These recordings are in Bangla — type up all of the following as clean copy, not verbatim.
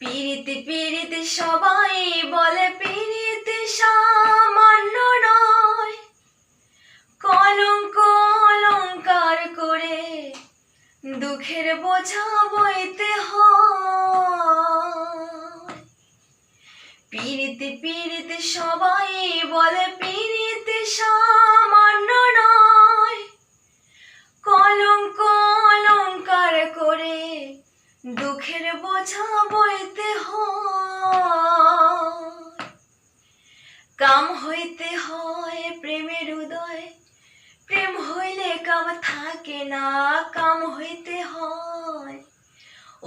পিরিতি পিরিতি সবাই বলে পিরিতি সামান্য নয়, কলঙ্ক অলঙ্কার করে দুঃখের বোঝা বইতে হয়। পিরিতি পিরিতি সবাই বলে পিরিতি সামান্য নয়, কলঙ্ক অলঙ্কার করে দুঃখের বোঝা বইতে হয়। কাম হইতে হয় প্রেমের উদয়, প্রেম হইলে কাম থাকে না। কাম হইতে হয়,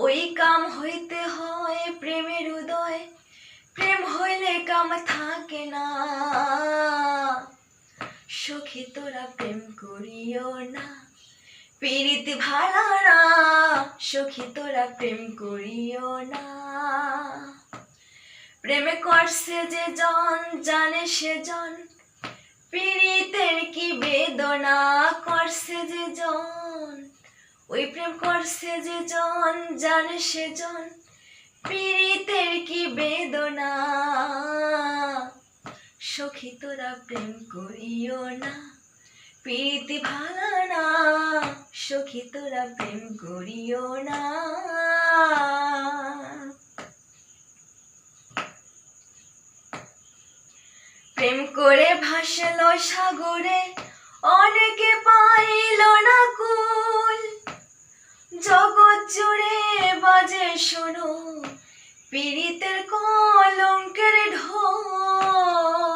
ওই কাম হইতে হয় প্রেমের উদয়, প্রেম হইলে কাম থাকে না। সখী তোরা প্রেম করিও না, পিরিতি ভালা না। সখী তোরা প্রেম করিও না। প্রেমে করছে যে জন জানে সে জন, পীড়িতের কি বেদনা করছে যে জন। ওই প্রেম করছে যে জন জানে সে জন, পীড়িতের কি বেদনা। সখী তোরা প্রেম করিও না, পিরিতি ভালা না। সখী তোরা প্রেম করিও না। প্রেম করে ভাসল সাগরে, অনেকে পাইল না কুল। জগৎ জুড়ে বাজে শোনো পীড়িতের কলঙ্কের ঢোল।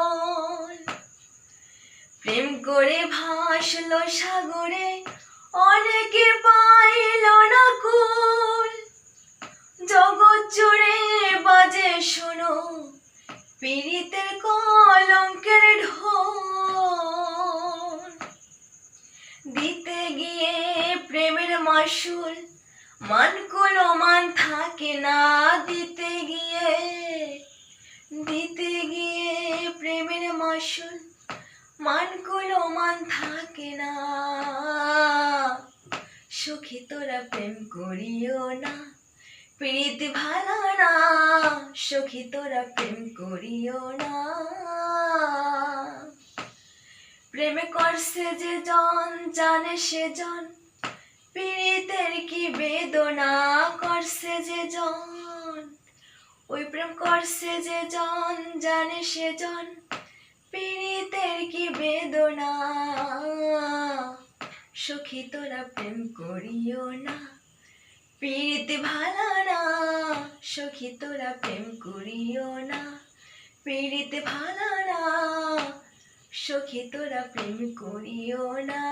প্রেম করে ভাসল সাগরে, অনেকে পাইল না কুল। জগৎ জুড়ে বাজে শোনো পীড়িতের কলঙ্কের ঢোল। দিতে গিয়ে প্রেমের মাসুল মান কোনো মান থাকে না। দিতে গিয়ে প্রেমের মাসুল মান কোনো মান থাকে না। সখী তোরা প্রেম করিও না, পিরিতি ভালা না। সখী তোরা প্রেম করিও না। প্রেমে করছে যে জন জানে সে জন, পীড়িতের কি বেদনা করছে যে জন। ওই প্রেম করছে যে জন জানে সে জন, পীড়িতের কি বেদনা। সখী তোরা প্রেম করিও না, পিরিতি ভালা না। সখী তোরা প্রেম করিও না, পিরিতি ভালা না। সখী তোরা প্রেম করিও না।